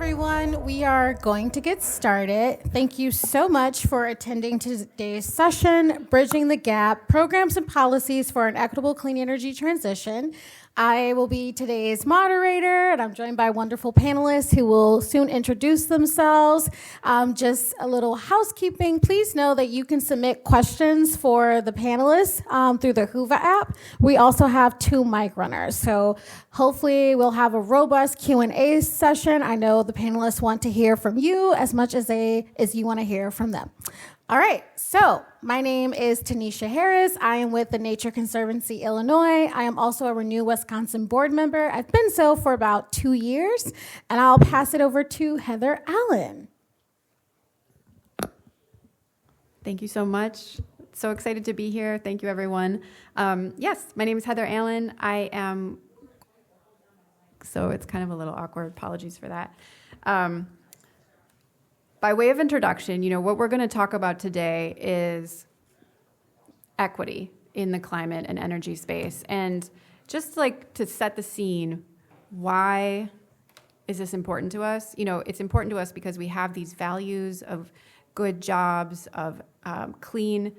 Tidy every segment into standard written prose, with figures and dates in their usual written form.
everyone. We are going to get started. Thank you so much for attending today's session, Bridging the Gap, Programs and Policies for an Equitable Clean Energy Transition. I will be today's moderator, and I'm joined by wonderful panelists who will soon introduce themselves. Just a little housekeeping. Please know that you can submit questions for the panelists through the Whova app. We also have 2 mic runners, so hopefully we'll have a robust Q&A session. I know the panelists want to hear from you as much as you want to hear from them. All right, so my name is Tanisha Harris. I am with the Nature Conservancy, Illinois. I am also a Renew Wisconsin board member. I've been so for about 2 years, and I'll pass it over to Heather Allen. Thank you so much. So excited to be here. Thank you, everyone. Yes, my name is Heather Allen. So it's kind of a little awkward. Apologies for that. By way of introduction, what we're going to talk about today is equity in the climate and energy space. And just like to set the scene, why is this important to us? It's important to us because we have these values of good jobs, of clean,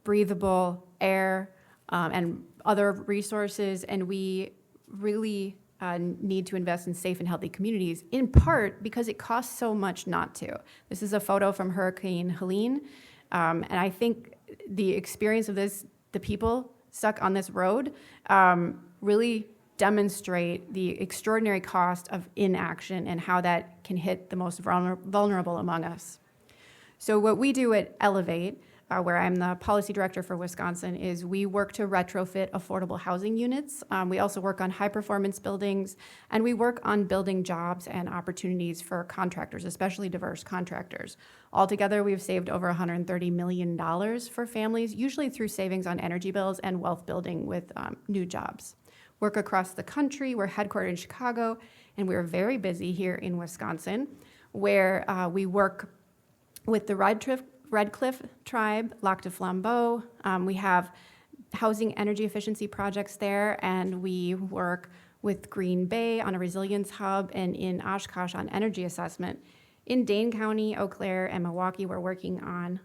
breathable air, and other resources, and we really need to invest in safe and healthy communities, in part because it costs so much not to. This is a photo from Hurricane Helene, and I think the experience of the people stuck on this road, really demonstrate the extraordinary cost of inaction and how that can hit the most vulnerable among us. So what we do at Elevate, where I'm the policy director for Wisconsin, is we work to retrofit affordable housing units. We also work on high-performance buildings, and we work on building jobs and opportunities for contractors, especially diverse contractors. Altogether, we've saved over $130 million for families, usually through savings on energy bills and wealth building with new jobs. Work across the country. We're headquartered in Chicago, and we're very busy here in Wisconsin, where we work with the Red Cliff Tribe, Lac de Flambeau. We have housing energy efficiency projects there, and we work with Green Bay on a resilience hub and in Oshkosh on energy assessment. In Dane County, Eau Claire, and Milwaukee, we're working on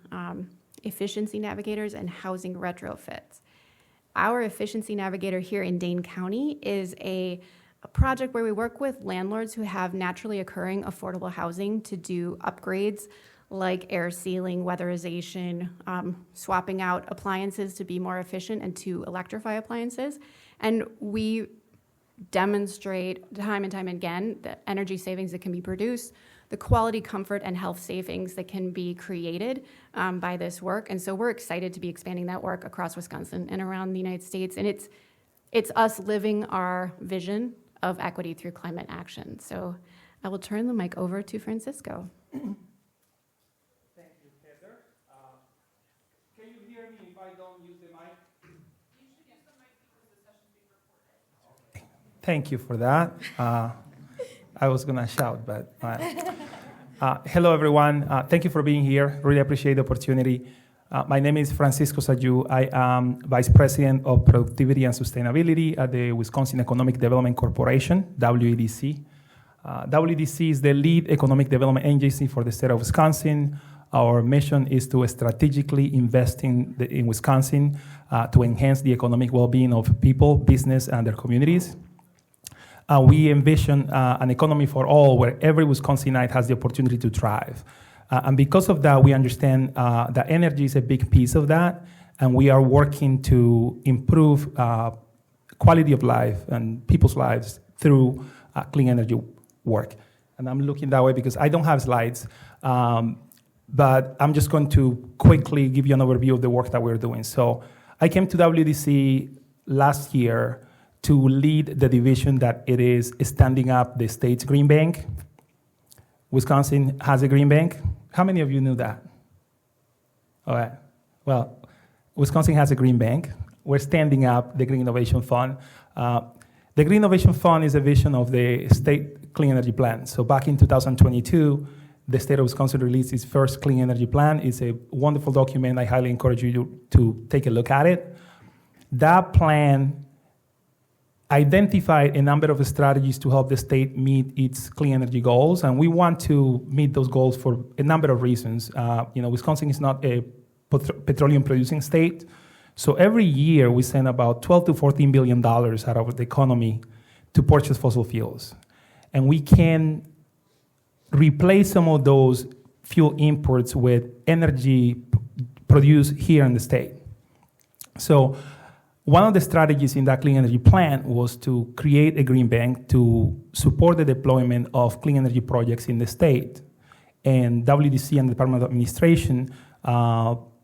efficiency navigators and housing retrofits. Our efficiency navigator here in Dane County is a project where we work with landlords who have naturally occurring affordable housing to do upgrades like air sealing, weatherization, swapping out appliances to be more efficient and to electrify appliances. And we demonstrate time and time again the energy savings that can be produced, the quality, comfort, and health savings that can be created by this work. And so we're excited to be expanding that work across Wisconsin and around the United States. And it's us living our vision of equity through climate action. So I will turn the mic over to Francisco. Thank you for that. I was going to shout, but hello, everyone. Thank you for being here. Really appreciate the opportunity. My name is Francisco Sayou. I am Vice President of Productivity and Sustainability at the Wisconsin Economic Development Corporation, WEDC. WEDC is the lead economic development agency for the state of Wisconsin. Our mission is to strategically invest in Wisconsin to enhance the economic well-being of people, business, and their communities. We envision an economy for all where every Wisconsinite has the opportunity to thrive. And because of that, we understand that energy is a big piece of that, and we are working to improve quality of life and people's lives through clean energy work. And I'm looking that way because I don't have slides, but I'm just going to quickly give you an overview of the work that we're doing. So I came to WDC last year to lead the division that it is standing up the state's green bank. Wisconsin has a green bank. How many of you knew that? All right. Well, Wisconsin has a green bank. We're standing up the Green Innovation Fund. The Green Innovation Fund is a vision of the state clean energy plan. So back in 2022, the state of Wisconsin released its first clean energy plan. It's a wonderful document. I highly encourage you to take a look at it. That plan identified a number of strategies to help the state meet its clean energy goals, and we want to meet those goals for a number of reasons. Wisconsin is not a petroleum-producing state, so every year we send about $12 to $14 billion out of the economy to purchase fossil fuels, and we can replace some of those fuel imports with energy produced here in the state. So one of the strategies in that clean energy plan was to create a green bank to support the deployment of clean energy projects in the state. And WDC and the Department of Administration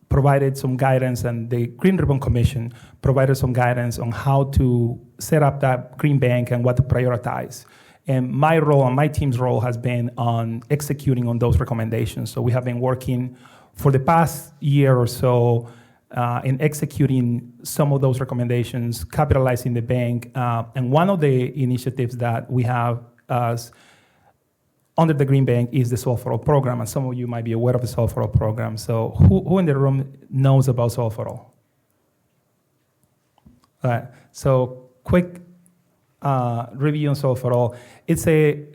provided some guidance, and the Green Ribbon Commission provided some guidance on how to set up that green bank and what to prioritize. And my role and my team's role has been on executing on those recommendations. So we have been working for the past year or so in executing some of those recommendations, capitalizing the bank. And one of the initiatives that we have under the Green Bank is the Solve for All program. And some of you might be aware of the Solve for All program. So who in the room knows about Solve for All? All right. So quick review on Solve for All. It's a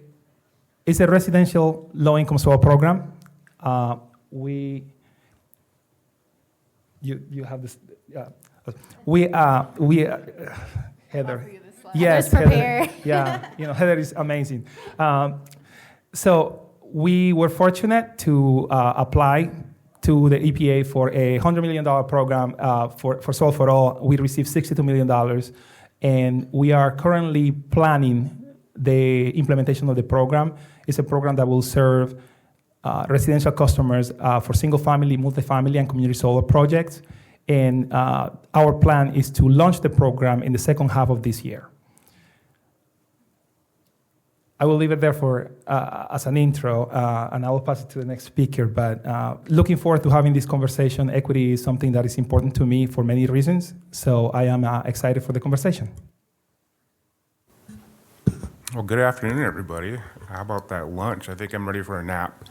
residential low-income solar program. You have this. Heather. Yes, Heather. Yeah, Heather is amazing. So we were fortunate to apply to the EPA for a $100 million program for Solve for All. We received $62 million, and we are currently planning the implementation of the program. It's a program that will serve residential customers for single-family, multifamily, and community solar projects. And our plan is to launch the program in the second half of this year. I will leave it there for as an intro, and I will pass it to the next speaker. But looking forward to having this conversation. Equity is something that is important to me for many reasons, so I am excited for the conversation. Well, good afternoon, everybody. How about that lunch? I think I'm ready for a nap.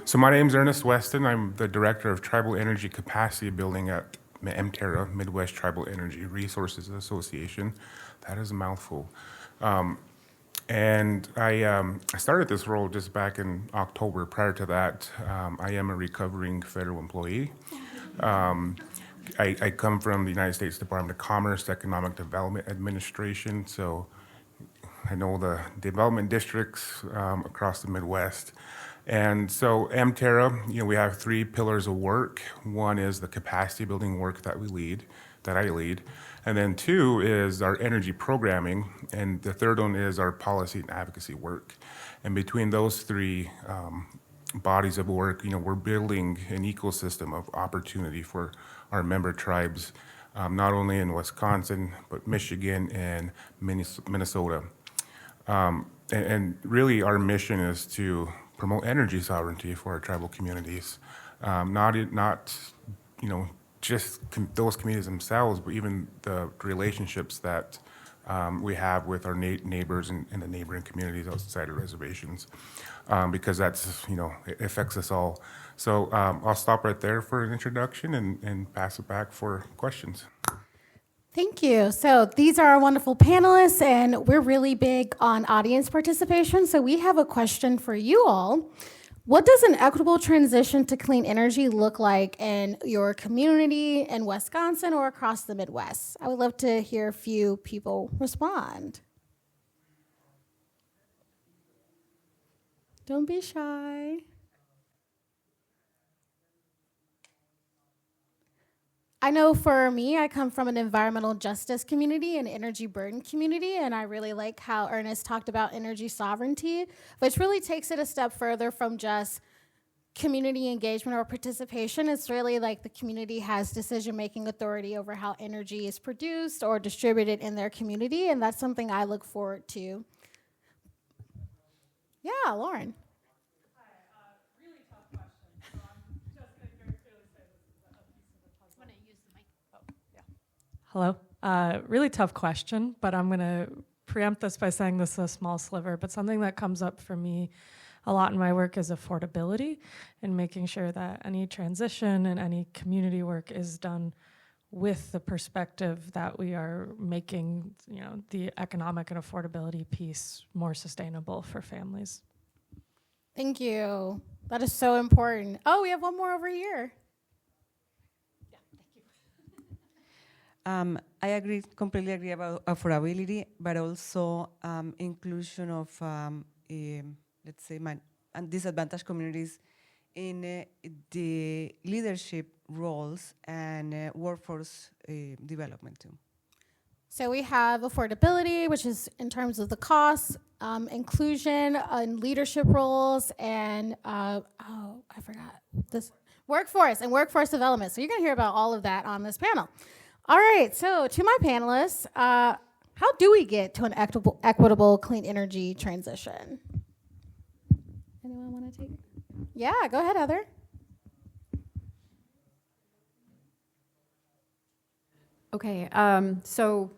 So my name's Ernest Weston. I'm the Director of Tribal Energy Capacity Building at MTERA, Midwest Tribal Energy Resources Association. That is a mouthful. And I started this role just back in October. Prior to that, I am a recovering federal employee. I come from the United States Department of Commerce, Economic Development Administration, so I know the development districts across the Midwest. And so MTERA, we have 3 pillars of work. One is the capacity building work that I lead. And then 2 is our energy programming. And the third one is our policy and advocacy work. And between those 3 bodies of work, we're building an ecosystem of opportunity for our member tribes, not only in Wisconsin, but Michigan and Minnesota. And really our mission is to promote energy sovereignty for our tribal communities, not just those communities themselves, but even the relationships that we have with our neighbors and the neighboring communities outside of reservations, because that's, it affects us all. So I'll stop right there for an introduction and pass it back for questions. Thank you. So these are our wonderful panelists, and we're really big on audience participation. So we have a question for you all. What does an equitable transition to clean energy look like in your community in Wisconsin or across the Midwest? I would love to hear a few people respond. Don't be shy. I know for me, I come from an environmental justice community, an energy burden community, and I really like how Ernest talked about energy sovereignty, which really takes it a step further from just community engagement or participation. It's really like the community has decision-making authority over how energy is produced or distributed in their community, and that's something I look forward to. Yeah, Lauren. Hello. Really tough question, but I'm going to preempt this by saying this is a small sliver, but something that comes up for me a lot in my work is affordability and making sure that any transition and any community work is done with the perspective that we are making, the economic and affordability piece more sustainable for families. Thank you. That is so important. Oh, we have one more over here. I completely agree about affordability, but also inclusion of, let's say, disadvantaged communities in the leadership roles and workforce development too. So we have affordability, which is in terms of the costs, inclusion and leadership roles, and I forgot this, workforce and workforce development. So you're going to hear about all of that on this panel. All right, so to my panelists, how do we get to an equitable clean energy transition? Anyone want to take it? Yeah, go ahead, Heather. Okay, so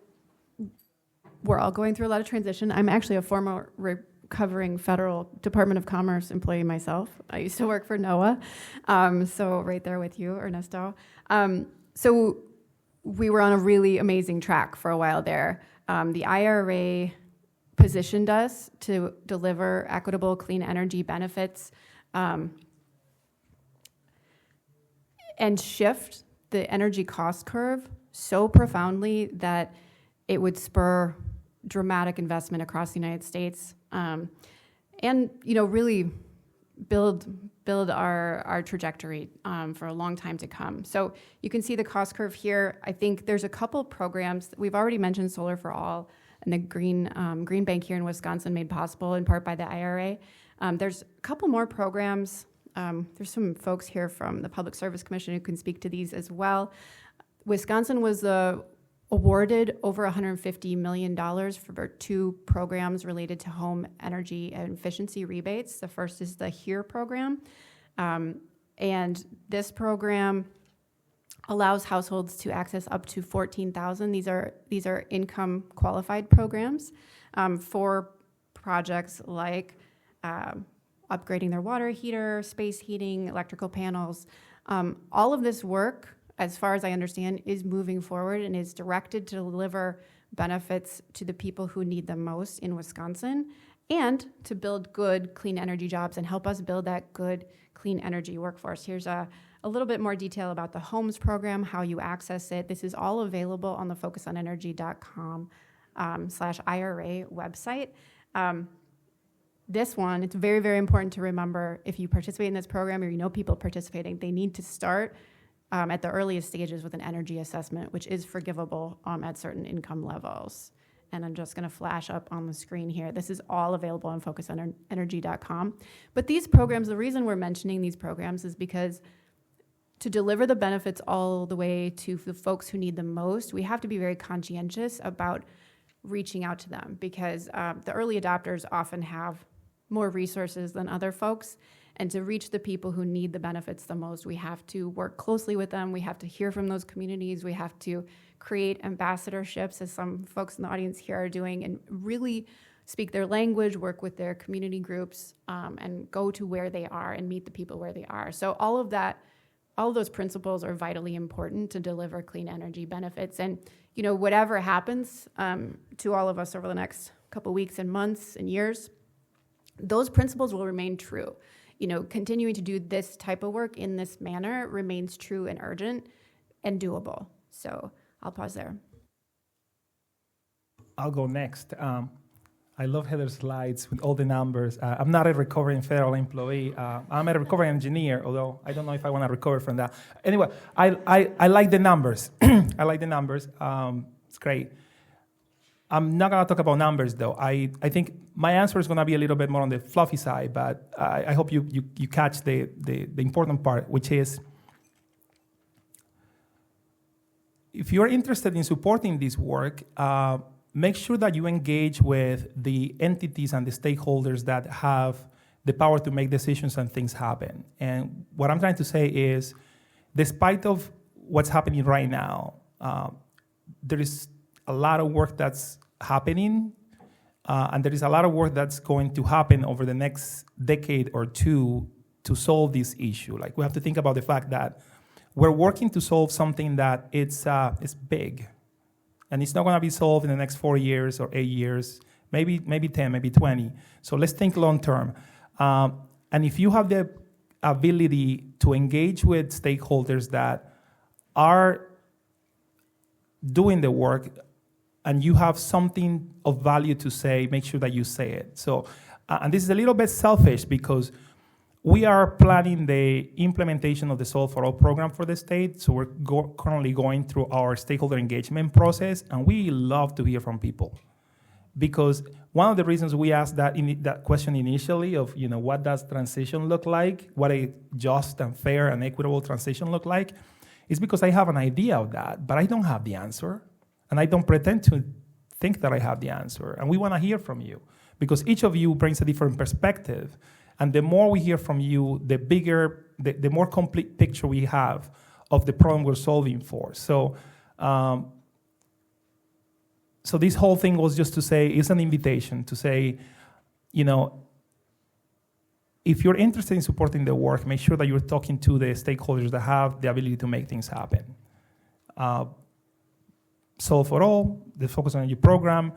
we're all going through a lot of transition. I'm actually a former recovering federal Department of Commerce employee myself. I used to work for NOAA, so right there with you, Ernesto. So we were on a really amazing track for a while there. The IRA positioned us to deliver equitable clean energy benefits and shift the energy cost curve so profoundly that it would spur dramatic investment across the United States, and really build our trajectory for a long time to come. So you can see the cost curve here. I think there's a couple programs. We've already mentioned Solar for All and the Green Bank here in Wisconsin, made possible in part by the IRA. There's a couple more programs. There's some folks here from the Public Service Commission who can speak to these as well. Wisconsin was awarded over $150 million for 2 programs related to home energy and efficiency rebates. The first is the HERE program. And this program allows households to access up to $14,000. These are income qualified programs for projects like upgrading their water heater, space heating, electrical panels. All of this work, as far as I understand, is moving forward and is directed to deliver benefits to the people who need them most in Wisconsin, and to build good clean energy jobs and help us build that good clean energy workforce. Here's a little bit more detail about the HOMES program, how you access it. This is all available on the focusonenergy.com/IRA website. This one, it's very, very important to remember, if you participate in this program or you know people participating, they need to start at the earliest stages with an energy assessment, which is forgivable at certain income levels. And I'm just going to flash up on the screen here. This is all available on focusonenergy.com. But these programs, the reason we're mentioning these programs is because to deliver the benefits all the way to the folks who need them most, we have to be very conscientious about reaching out to them, because the early adopters often have more resources than other folks. And to reach the people who need the benefits the most, we have to work closely with them. We have to hear from those communities. We have to create ambassadorships, as some folks in the audience here are doing, and really speak their language, work with their community groups, and go to where they are and meet the people where they are. So all of those principles are vitally important to deliver clean energy benefits. And whatever happens to all of us over the next couple weeks and months and years, those principles will remain true. Continuing to do this type of work in this manner remains true and urgent and doable. So I'll pause there. I'll go next. I love Heather's slides with all the numbers. I'm not a recovering federal employee. I'm a recovering engineer, although I don't know if I want to recover from that. Anyway, I like the numbers. I like the numbers. It's great. I'm not going to talk about numbers, though. I think my answer is going to be a little bit more on the fluffy side, but I hope you catch the important part, which is, if you're interested in supporting this work, make sure that you engage with the entities and the stakeholders that have the power to make decisions and things happen. And what I'm trying to say is, despite of what's happening right now, there is a lot of work that's happening, and there is a lot of work that's going to happen over the next decade or two to solve this issue. Like, we have to think about the fact that we're working to solve something that it's big. And it's not going to be solved in the next 4 years or 8 years, maybe 10, maybe 20. So let's think long term. And if you have the ability to engage with stakeholders that are doing the work and you have something of value to say, make sure that you say it. So, and this is a little bit selfish because we are planning the implementation of the Solve for All program for the state. So we're currently going through our stakeholder engagement process, and we love to hear from people. Because one of the reasons we asked that question initially of, what does transition look like? What a just and fair and equitable transition look like? Is because I have an idea of that, but I don't have the answer. And I don't pretend to think that I have the answer. And we want to hear from you because each of you brings a different perspective. And the more we hear from you, the bigger, the more complete picture we have of the problem we're solving for. So, so this whole thing was just to say, it's an invitation to say, if you're interested in supporting the work, make sure that you're talking to the stakeholders that have the ability to make things happen. Solve for All, the Focus on Energy program,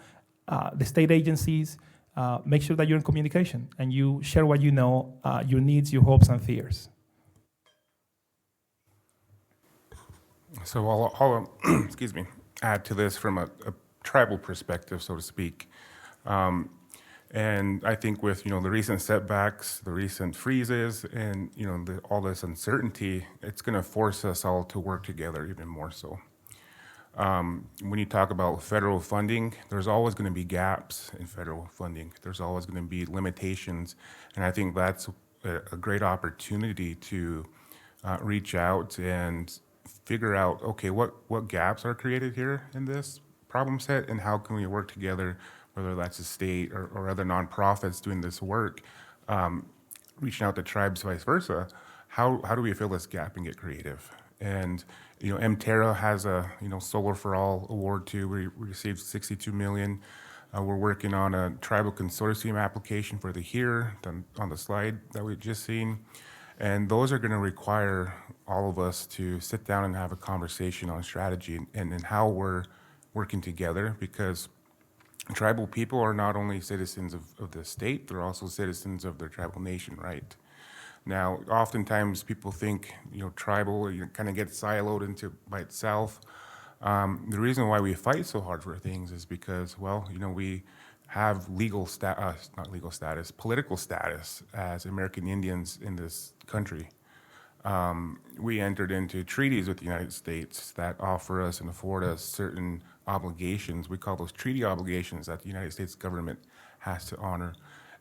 the state agencies, make sure that you're in communication and you share what you know, your needs, your hopes, and fears. So I'll excuse me, add to this from a tribal perspective, so to speak. And I think with, the recent setbacks, the recent freezes, and, all this uncertainty, it's going to force us all to work together even more so. When you talk about federal funding, there's always going to be gaps in federal funding. There's always going to be limitations. And I think that's a great opportunity to reach out and figure out, okay, what gaps are created here in this problem set, and how can we work together, whether that's the state or other nonprofits doing this work, reaching out to tribes, vice versa. How do we fill this gap and get creative? And MTerra has a Solar for All award too. We received $62 million. We're working on a tribal consortium application for the HERE on the slide that we've just seen, and those are going to require all of us to sit down and have a conversation on strategy and how we're working together, because tribal people are not only citizens of the state, they're also citizens of their tribal nation, right? Now, oftentimes people think, tribal, kind of get siloed into by itself. The reason why we fight so hard for things is because, we have political status as American Indians in this country. We entered into treaties with the United States that offer us and afford us certain obligations. We call those treaty obligations that the United States government has to honor.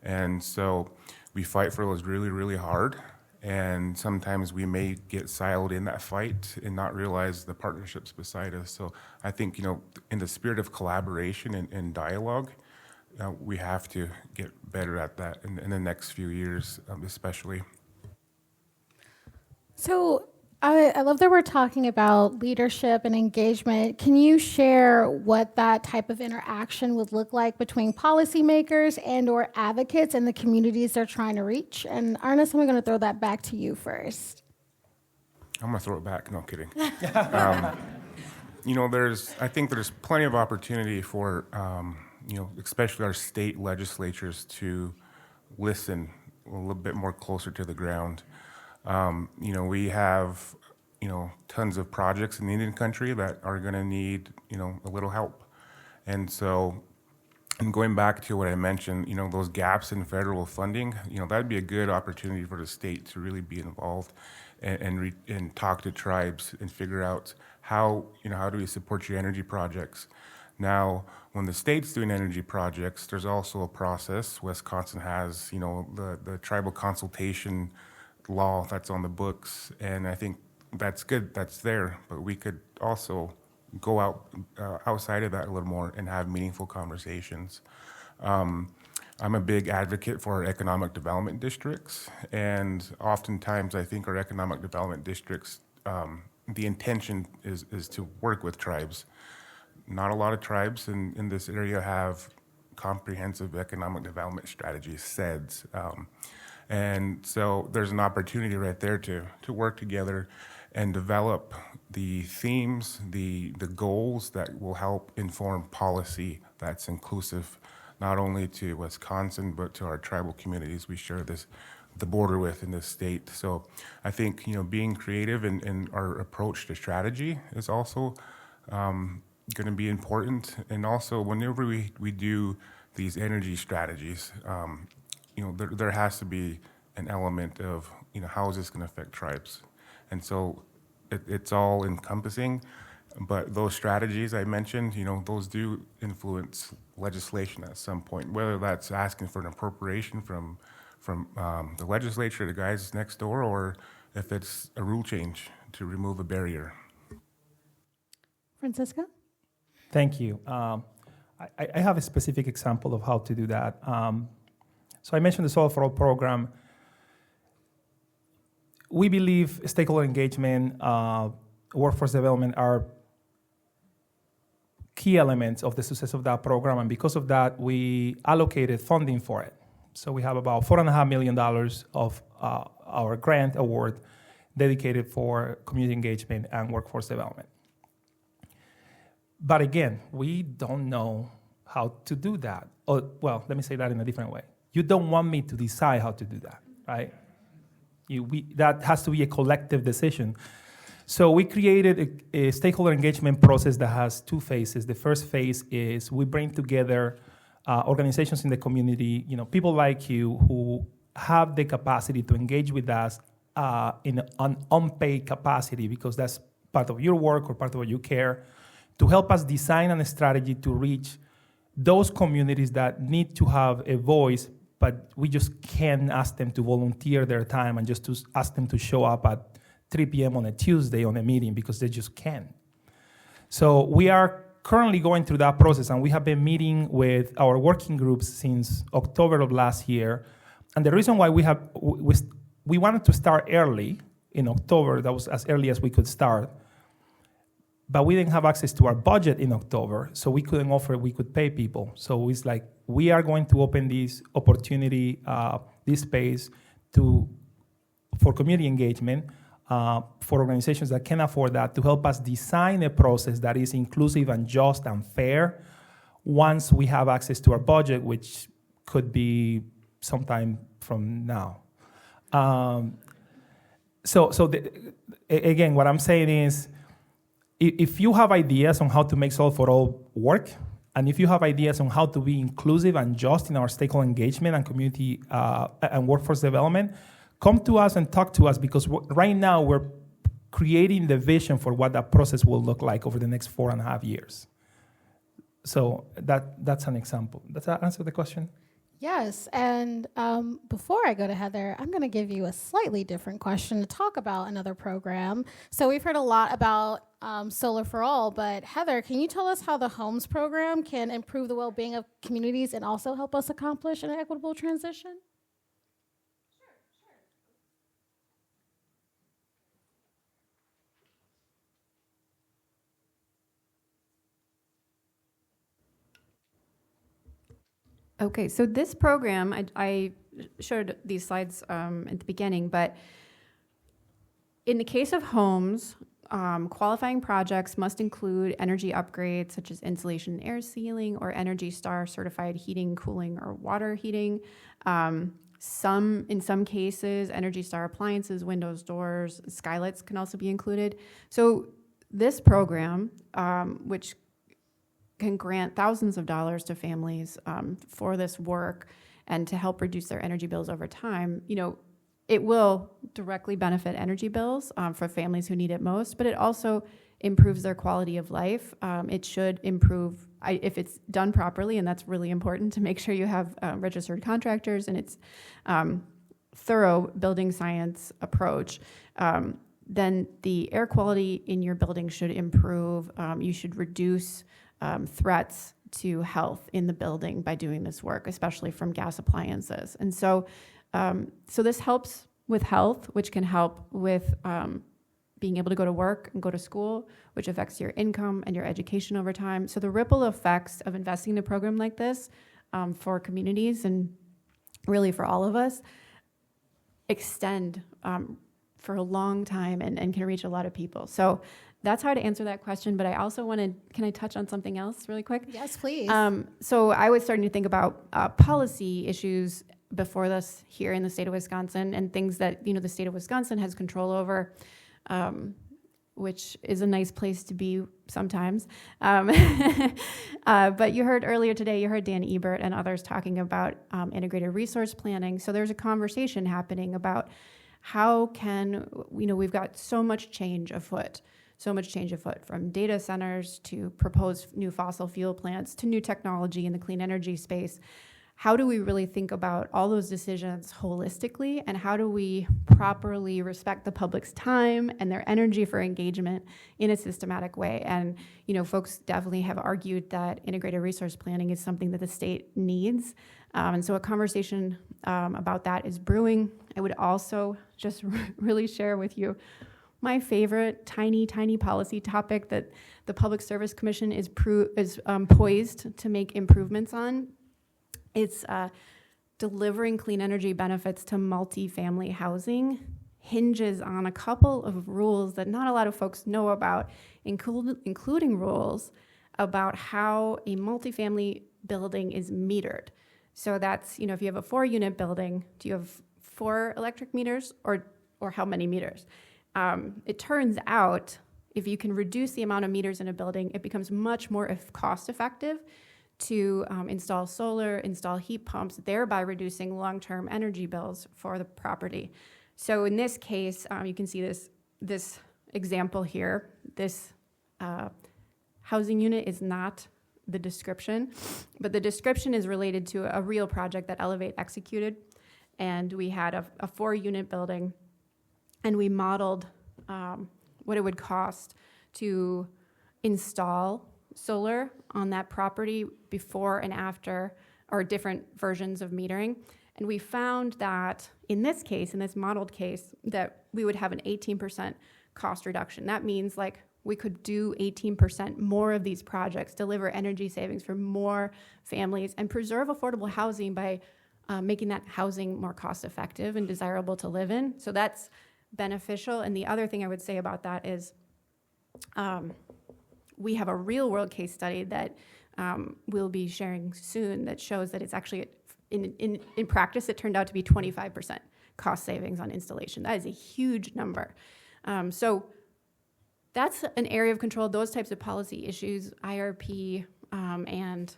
And so we fight for those really, really hard. And sometimes we may get siloed in that fight and not realize the partnerships beside us. So I think, in the spirit of collaboration and dialogue, we have to get better at that in the next few years, especially. So I love that we're talking about leadership and engagement. Can you share what that type of interaction would look like between policymakers and or advocates and the communities they're trying to reach? And Arnis, I'm going to throw that back to you first. I'm going to throw it back. No, kidding. I think there's plenty of opportunity for, especially our state legislatures to listen a little bit more closer to the ground. We have, tons of projects in the Indian country that are going to need, a little help. And so, and going back to what I mentioned, those gaps in federal funding, that'd be a good opportunity for the state to really be involved and talk to tribes and figure out how do we support your energy projects. Now, when the state's doing energy projects, there's also a process. Wisconsin has, the tribal consultation law that's on the books, and I think that's good, that's there, but we could also go outside of that a little more and have meaningful conversations. I'm a big advocate for our economic development districts, and oftentimes I think our economic development districts, the intention is to work with tribes. Not a lot of tribes in this area have comprehensive economic development strategies, SEDS. And so there's an opportunity right there to work together and develop the themes, the goals that will help inform policy that's inclusive, not only to Wisconsin, but to our tribal communities we share the border with in this state. So I think, being creative in our approach to strategy is also going to be important. And also, whenever we do these energy strategies, there has to be an element of, how is this going to affect tribes? And so it's all encompassing, but those strategies I mentioned, those do influence legislation at some point, whether that's asking for an appropriation from the legislature, the guys next door, or if it's a rule change to remove a barrier. Francisco? Thank you. I have a specific example of how to do that. So I mentioned the Solar for All program. We believe stakeholder engagement, workforce development are key elements of the success of that program, and because of that, we allocated funding for it. So we have about $4.5 million of our grant award dedicated for community engagement and workforce development. But again, we don't know how to do that. Well, let me say that in a different way. You don't want me to decide how to do that, right? That has to be a collective decision. So we created a stakeholder engagement process that has two phases. The first phase is we bring together organizations in the community, people like you who have the capacity to engage with us in an unpaid capacity, because that's part of your work or part of what you care, to help us design a strategy to reach those communities that need to have a voice, but we just can't ask them to volunteer their time and just to ask them to show up at 3 p.m. on a Tuesday on a meeting, because they just can't. So we are currently going through that process, and we have been meeting with our working groups since October of last year. And the reason why we wanted to start early in October, that was as early as we could start, but we didn't have access to our budget in October, so we couldn't offer, we could pay people. So it's like, we are going to open this opportunity, this space for community engagement, for organizations that can afford that, to help us design a process that is inclusive and just and fair once we have access to our budget, which could be sometime from now. Again, what I'm saying is, if you have ideas on how to make Solar for All work, and if you have ideas on how to be inclusive and just in our stakeholder engagement and community and workforce development, come to us and talk to us, because right now we're creating the vision for what that process will look like over the next 4.5 years. So that's an example. Does that answer the question? Yes, and before I go to Heather, I'm going to give you a slightly different question to talk about another program. So we've heard a lot about Solar for All, but Heather, can you tell us how the Homes program can improve the well-being of communities and also help us accomplish an equitable transition? Okay, so this program, I showed these slides at the beginning, but in the case of homes, qualifying projects must include energy upgrades such as insulation and air sealing, or Energy Star certified heating, cooling, or water heating. In some cases, Energy Star appliances, windows, doors, skylights can also be included. So this program, which can grant thousands of dollars to families for this work and to help reduce their energy bills over time, it will directly benefit energy bills for families who need it most, but it also improves their quality of life. It should improve if it's done properly, and that's really important to make sure you have registered contractors and it's thorough building science approach. Then the air quality in your building should improve. You should reduce threats to health in the building by doing this work, especially from gas appliances. And so this helps with health, which can help with being able to go to work and go to school, which affects your income and your education over time. So the ripple effects of investing in a program like this for communities and really for all of us extend for a long time and can reach a lot of people. So that's how to answer that question. But I also wanted, can I touch on something else really quick? Yes, please. So I was starting to think about policy issues before this here in the state of Wisconsin, and things that the state of Wisconsin has control over, which is a nice place to be sometimes. But you heard earlier today, you heard Dan Ebert and others talking about integrated resource planning. So there's a conversation happening about how can, we've got so much change afoot from data centers to proposed new fossil fuel plants to new technology in the clean energy space. How do we really think about all those decisions holistically, and how do we properly respect the public's time and their energy for engagement in a systematic way? And, folks definitely have argued that integrated resource planning is something that the state needs. And so a conversation about that is brewing. I would also just really share with you my favorite tiny policy topic that the Public Service Commission is poised to make improvements on. It's delivering clean energy benefits to multifamily housing hinges on a couple of rules that not a lot of folks know about, including rules about how a multifamily building is metered. So that's, if you have a 4-unit building, do you have 4 electric meters or how many meters? It turns out if you can reduce the amount of meters in a building, it becomes much more cost effective to install solar, install heat pumps, thereby reducing long-term energy bills for the property. So in this case, you can see this example here. This housing unit is not the description, but the description is related to a real project that Elevate executed. And we had a 4-unit building, and we modeled what it would cost to install solar on that property before and after, or different versions of metering. And we found that in this case, in this modeled case, that we would have an 18% cost reduction. That means we could do 18% more of these projects, deliver energy savings for more families, and preserve affordable housing by making that housing more cost effective and desirable to live in. So that's beneficial. And the other thing I would say about that is we have a real world case study that we'll be sharing soon that shows that it's actually, in practice, it turned out to be 25% cost savings on installation. That is a huge number. So that's an area of control. Those types of policy issues, IRP and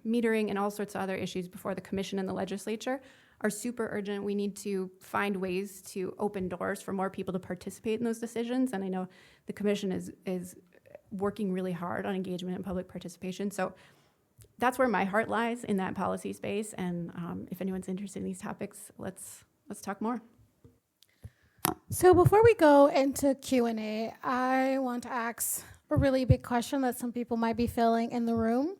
metering and all sorts of other issues before the commission and the legislature are super urgent. We need to find ways to open doors for more people to participate in those decisions. And I know the commission is working really hard on engagement and public participation. So that's where my heart lies, in that policy space. And if anyone's interested in these topics, let's talk more. So before we go into Q&A, I want to ask a really big question that some people might be feeling in the room.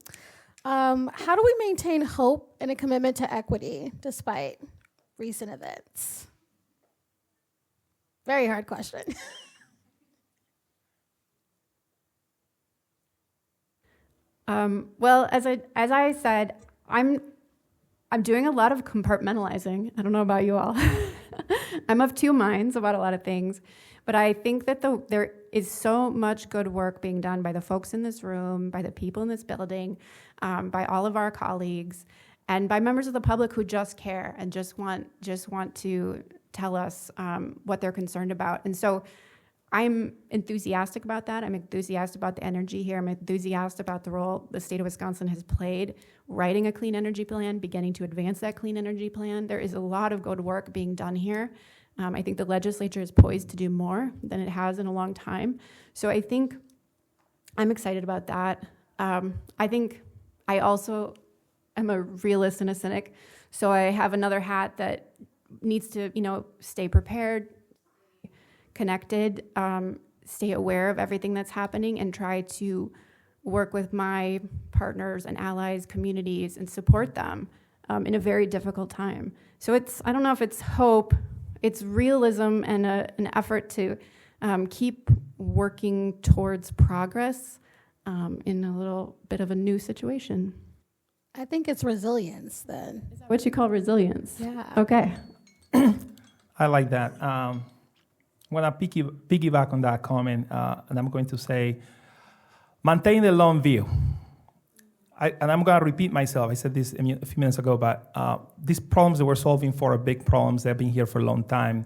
How do we maintain hope and a commitment to equity despite recent events? Very hard question. Well, as I said, I'm doing a lot of compartmentalizing. I don't know about you all. I'm of two minds about a lot of things, but I think that there is so much good work being done by the folks in this room, by the people in this building, by all of our colleagues, and by members of the public who just care and just want to tell us what they're concerned about. And so I'm enthusiastic about that. I'm enthusiastic about the energy here. I'm enthusiastic about the role the state of Wisconsin has played writing a clean energy plan, beginning to advance that clean energy plan. There is a lot of good work being done here. I think the legislature is poised to do more than it has in a long time. So I think I'm excited about that. I think I also am a realist and a cynic. So I have another hat that needs to, stay prepared, connected, stay aware of everything that's happening, and try to work with my partners and allies, communities, and support them in a very difficult time. So I don't know if it's hope, it's realism and an effort to keep working towards progress in a little bit of a new situation. I think it's resilience then. Is that what you call resilience? Yeah. Okay. I like that. going to piggyback on that comment, and I'm going to say, maintain the long view. And I'm going to repeat myself. I said this a few minutes ago, but these problems that we're solving for are big problems. They've been here for a long time.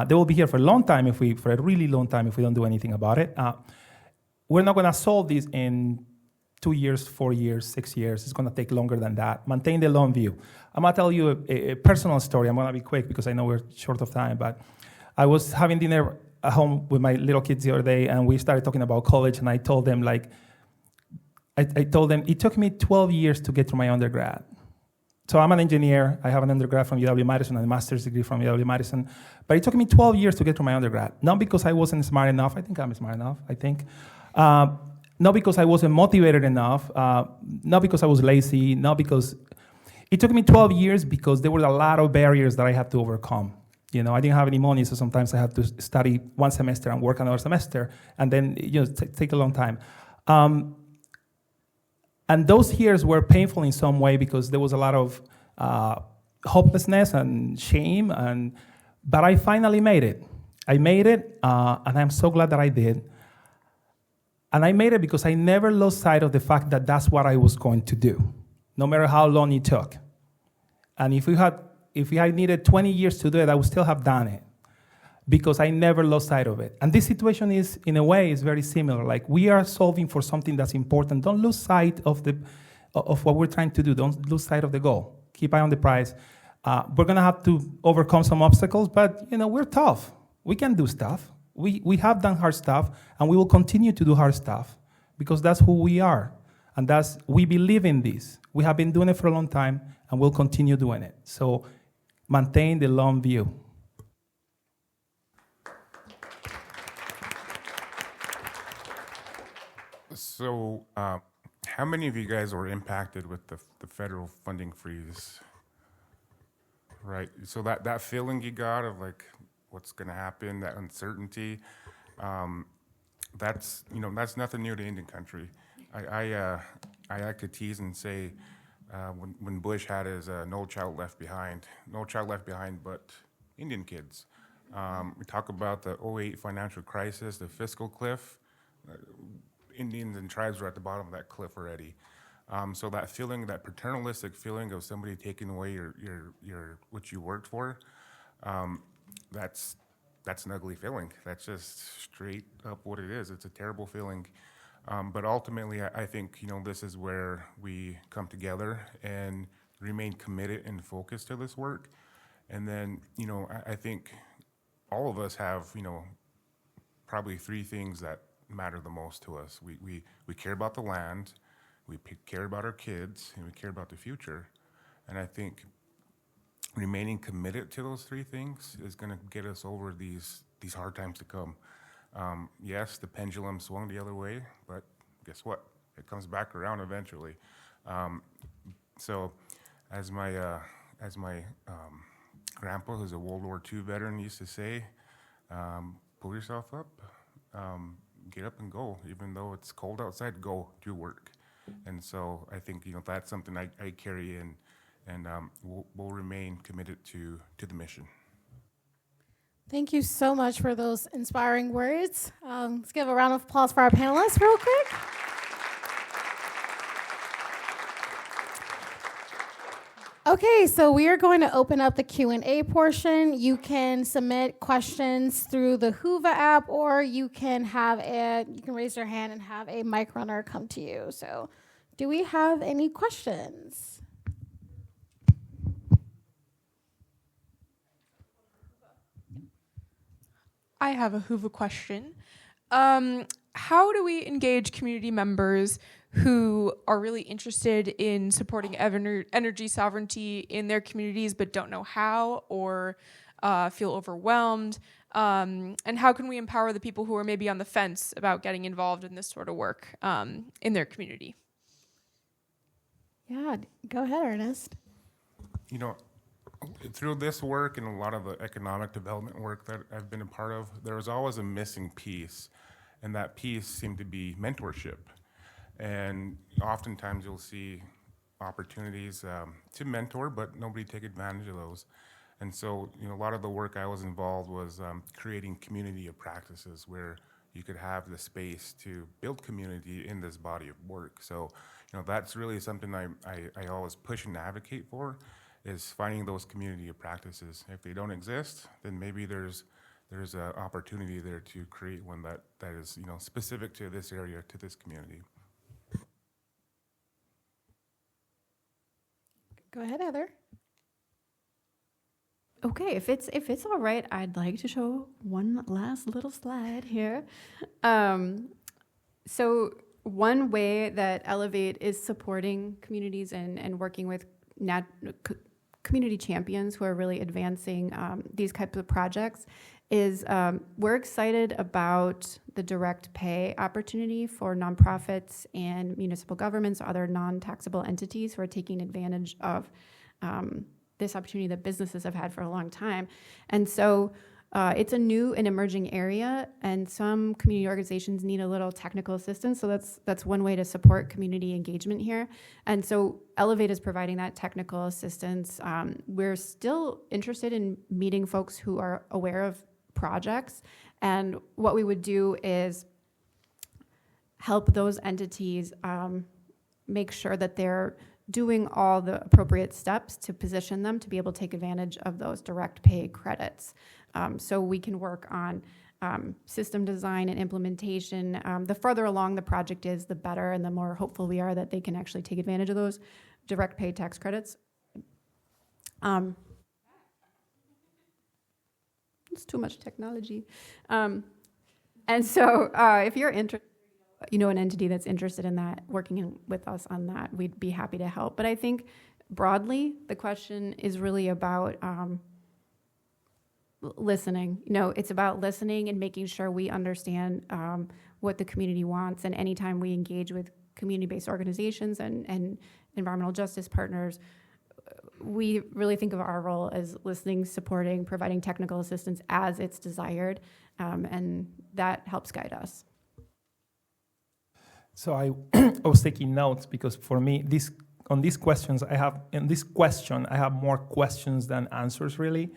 They will be here for a long time for a really long time if we don't do anything about it. We're not going to solve this in 2 years, 4 years, 6 years. It's going to take longer than that. Maintain the long view. I'm going to tell you a personal story. I'm going to be quick because I know we're short of time, but I was having dinner at home with my little kids the other day, and we started talking about college, and I told them, it took me 12 years to get to my undergrad. So I'm an engineer. I have an undergrad from UW-Madison and a master's degree from UW-Madison. But it took me 12 years to get to my undergrad. Not because I wasn't smart enough. I think I'm smart enough, not because I wasn't motivated enough. Not because I was lazy. Not because... It took me 12 years because there were a lot of barriers that I had to overcome. I didn't have any money, so sometimes I had to study one semester and work another semester, and then take a long time. And those years were painful in some way because there was a lot of hopelessness and shame, but I finally made it. I made it, and I'm so glad that I did. And I made it because I never lost sight of the fact that that's what I was going to do, no matter how long it took. And if I needed 20 years to do it, I would still have done it because I never lost sight of it. And this situation is, in a way, is very similar. Like, we are solving for something that's important. Don't lose sight of what we're trying to do. Don't lose sight of the goal. Keep eye on the prize. We're going to have to overcome some obstacles, but, we're tough. We can do stuff. We have done hard stuff, and we will continue to do hard stuff because that's who we are. And we believe in this. We have been doing it for a long time, and we'll continue doing it. So maintain the long view. So, how many of you guys were impacted with the federal funding freeze? Right. So that feeling you got of like what's going to happen, that uncertainty, that's nothing new to Indian country. I like to tease and say when Bush had his no child left behind, but Indian kids. We talk about the 2008 financial crisis, the fiscal cliff. Indians and tribes were at the bottom of that cliff already. So that feeling, that paternalistic feeling of somebody taking away your what you worked for, that's an ugly feeling. That's just straight up what it is. It's a terrible feeling. But ultimately, I think this is where we come together and remain committed and focused to this work. And then I think all of us have probably three things that matter the most to us. We care about the land, we care about our kids, and we care about the future. And I think remaining committed to those three things is going to get us over these hard times to come. Yes, the pendulum swung the other way, but guess what? It comes back around eventually. So, as my grandpa, who's a World War II veteran, used to say, pull yourself up. Get up and go. Even though it's cold outside, go do work. And so I think that's something I carry in, and we'll remain committed to the mission. Thank you so much for those inspiring words. Let's give a round of applause for our panelists real quick. Okay, so we are going to open up the Q&A portion. You can submit questions through the Whova app, or you can raise your hand and have a mic runner come to you. So, do we have any questions? I have a Whova question. How do we engage community members who are really interested in supporting energy sovereignty in their communities but don't know how, or feel overwhelmed? And how can we empower the people who are maybe on the fence about getting involved in this sort of work in their community? Yeah, go ahead, Ernest. Through this work and a lot of the economic development work that I've been a part of, there was always a missing piece, and that piece seemed to be mentorship. And oftentimes you'll see opportunities to mentor, but nobody take advantage of those. And so, a lot of the work I was involved was creating community of practices where you could have the space to build community in this body of work. So, that's really something I always push and advocate for, is finding those community of practices. If they don't exist, then maybe there's an opportunity there to create one that is, specific to this area, to this community. Go ahead, Heather. Okay, if it's all right, I'd like to show one last little slide here. So one way that Elevate is supporting communities and working with community champions who are really advancing these types of projects is we're excited about the direct pay opportunity for nonprofits and municipal governments or other non-taxable entities who are taking advantage of this opportunity that businesses have had for a long time. And so it's a new and emerging area, and some community organizations need a little technical assistance, so that's one way to support community engagement here. And so Elevate is providing that technical assistance. We're still interested in meeting folks who are aware of projects, and what we would do is help those entities make sure that they're doing all the appropriate steps to position them to be able to take advantage of those direct pay credits. So we can work on system design and implementation. The further along the project is, the better, and the more hopeful we are that they can actually take advantage of those direct pay tax credits. It's too much technology. And so if you're interested, an entity that's interested in that, working with us on that, we'd be happy to help. But I think broadly, the question is really about listening. It's about listening and making sure we understand what the community wants. And anytime we engage with community-based organizations and environmental justice partners, we really think of our role as listening, supporting, providing technical assistance as it's desired, and that helps guide us. So I was taking notes because for me, on these questions, I have more questions than answers, really.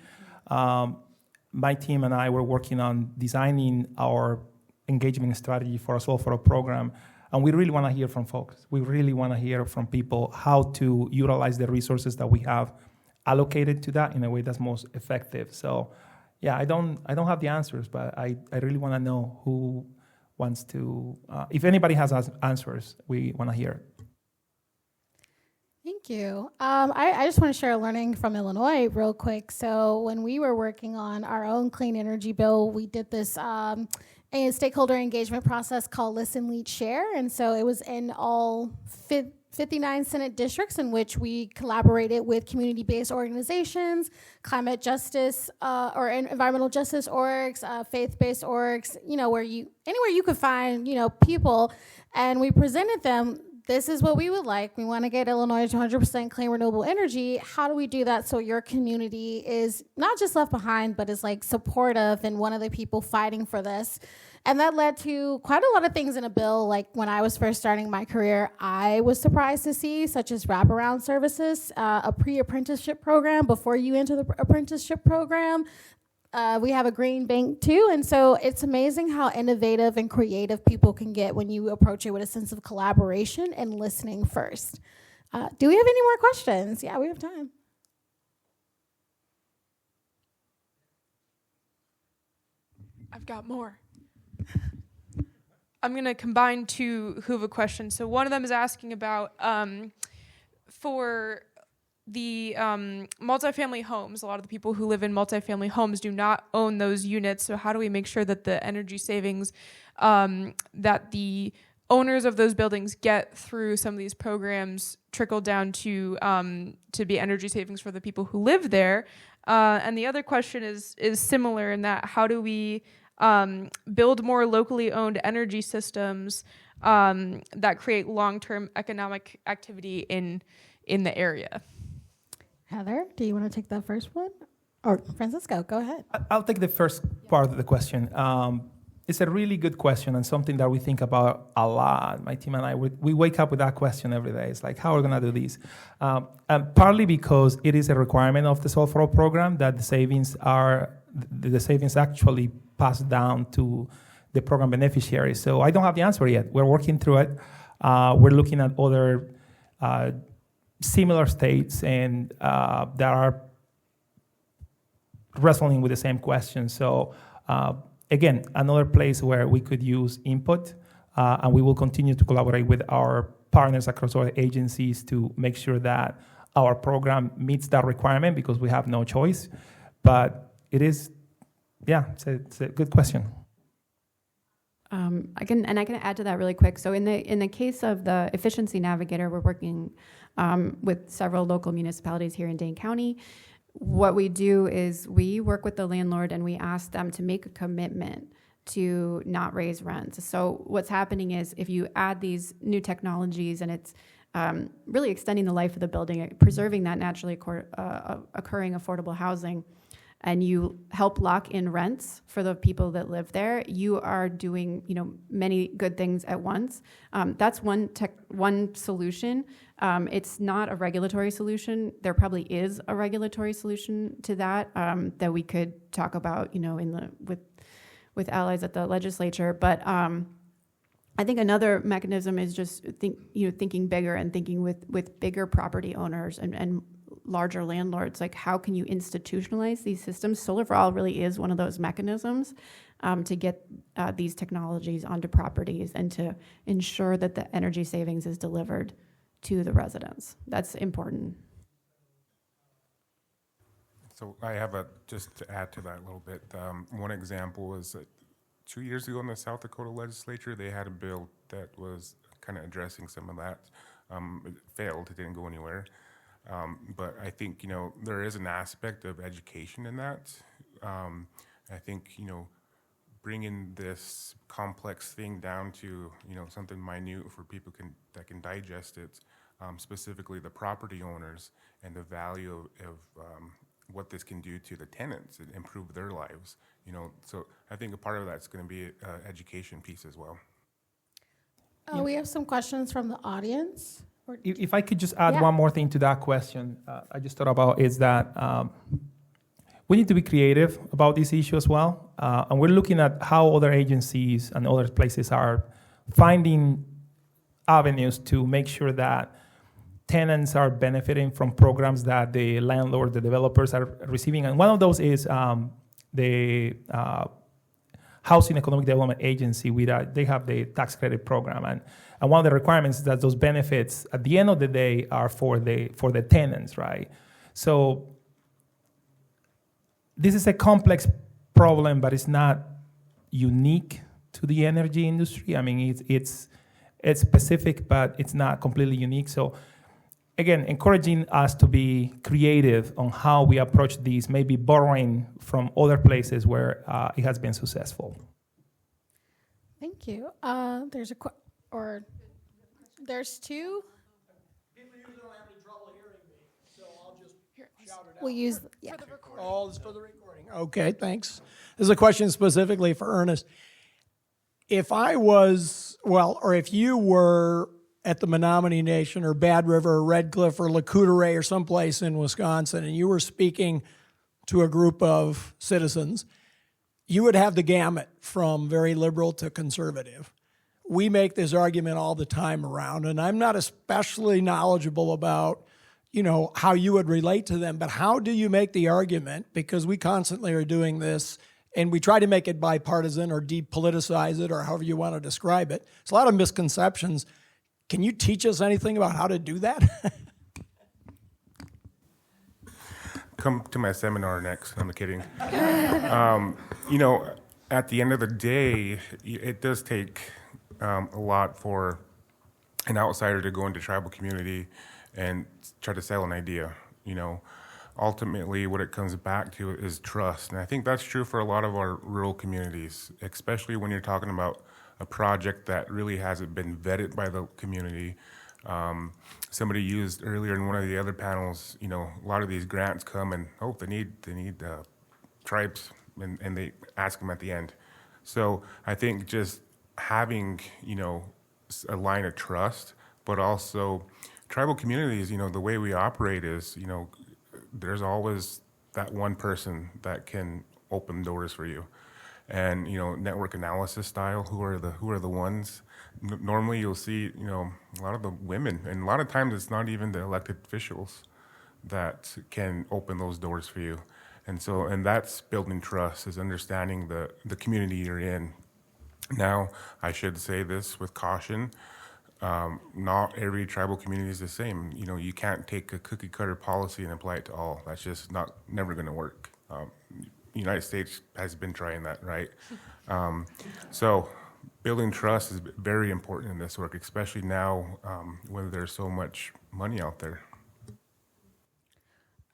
My team and I were working on designing our engagement strategy for a Soul4All program, and we really want to hear from folks. We really want to hear from people how to utilize the resources that we have allocated to that in a way that's most effective. So, yeah, I don't have the answers, but I really want to know who wants to. If anybody has answers, we want to hear. Thank you. I just want to share a learning from Illinois real quick. So when we were working on our own clean energy bill, we did this a stakeholder engagement process called Listen, Lead, Share. And so it was in all 59 Senate districts in which we collaborated with community-based organizations, climate justice or environmental justice orgs, faith-based orgs, anywhere you could find, people, and we presented them. This is what we would like. We want to get Illinois to 100% clean renewable energy. How do we do that so your community is not just left behind, but is supportive and one of the people fighting for this? And that led to quite a lot of things in a bill. Like when I was first starting my career, I was surprised to see, such as wraparound services, a pre-apprenticeship program before you enter the apprenticeship program. We have a green bank too, and so it's amazing how innovative and creative people can get when you approach it with a sense of collaboration and listening first. Do we have any more questions? Yeah, we have time. I've got more. I'm going to combine two Whova questions. So one of them is asking about for the multifamily homes. A lot of the people who live in multifamily homes do not own those units. So how do we make sure that the energy savings that the owners of those buildings get through some of these programs trickle down to be energy savings for the people who live there? And the other question is similar in that, how do we build more locally owned energy systems that create long-term economic activity in the area? Heather, do you want to take that first one? Or Francisco, go ahead. I'll take the first part of the question. It's a really good question and something that we think about a lot. My team and I, we wake up with that question every day. It's like, how are we going to do this? And partly because it is a requirement of the Solve for All program that the savings actually pass down to the program beneficiaries. So I don't have the answer yet. We're working through it. We're looking at other similar states and that are wrestling with the same question. So again, another place where we could use input, and we will continue to collaborate with our partners across other agencies to make sure that our program meets that requirement, because we have no choice. But it is, it's a good question. I can add to that really quick. So in the case of the Efficiency Navigator, we're working with several local municipalities here in Dane County. What we do is we work with the landlord and we ask them to make a commitment to not raise rents. So what's happening is if you add these new technologies and it's really extending the life of the building, preserving that naturally occurring affordable housing, and you help lock in rents for the people that live there, you are doing, many good things at once. That's one solution. It's not a regulatory solution. There probably is a regulatory solution to that that we could talk about, with allies at the legislature. But I think another mechanism is just thinking bigger and thinking with bigger property owners and larger landlords. Like, how can you institutionalize these systems? Solar for All really is one of those mechanisms to get these technologies onto properties and to ensure that the energy savings is delivered to the residents. That's important. So I have just to add to that a little bit. One example was that 2 years ago in the South Dakota legislature, they had a bill that was kind of addressing some of that. It failed, it didn't go anywhere. But I think, there is an aspect of education in that. I think, bringing this complex thing down to, something minute for people that can digest it, specifically the property owners, and the value of what this can do to the tenants and improve their lives. So I think a part of that's going to be an education piece as well. We have some questions from the audience. If I could just add one more thing to that question, I just thought about is that we need to be creative about this issue as well. And we're looking at how other agencies and other places are finding avenues to make sure that tenants are benefiting from programs that the landlord, the developers are receiving. And one of those is the Housing Economic Development Agency. They have the tax credit program. And one of the requirements is that those benefits at the end of the day are for the tenants, right? So this is a complex problem, but it's not unique to the energy industry. I mean, it's specific, but it's not completely unique. So again, encouraging us to be creative on how we approach these, maybe borrowing from other places where it has been successful. Thank you. There's two. People usually don't have any trouble hearing me, so I'll just shout it out. We'll use, Oh, it's for the recording. Okay, thanks. This is a question specifically for Ernest. If you were at the Menominee Nation or Bad River or Red Cliff or Lacoudere or someplace in Wisconsin, and you were speaking to a group of citizens, you would have the gamut from very liberal to conservative. We make this argument all the time around, and I'm not especially knowledgeable about, how you would relate to them, but how do you make the argument? Because we constantly are doing this, and we try to make it bipartisan or depoliticize it or however you want to describe it. It's a lot of misconceptions. Can you teach us anything about how to do that? Come to my seminar next. I'm kidding. At the end of the day, it does take a lot for an outsider to go into tribal community and try to sell an idea. Ultimately what it comes back to is trust. And I think that's true for a lot of our rural communities, especially when you're talking about a project that really hasn't been vetted by the community. Somebody used earlier in one of the other panels, a lot of these grants come and, they need tribes, and they ask them at the end. So I think just having, a line of trust, but also tribal communities, the way we operate is, there's always that one person that can open doors for you. And, network analysis style, who are the ones? Normally you'll see, a lot of the women, and a lot of times it's not even the elected officials that can open those doors for you. And that's building trust, is understanding the community you're in. Now, I should say this with caution. Not every tribal community is the same. You can't take a cookie cutter policy and apply it to all. That's just never going to work. United States has been trying that, right? So building trust is very important in this work, especially now when there's so much money out there.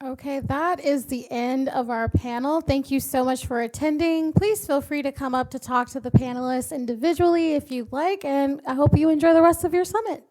Okay, that is the end of our panel. Thank you so much for attending. Please feel free to come up to talk to the panelists individually if you'd like, and I hope you enjoy the rest of your summit.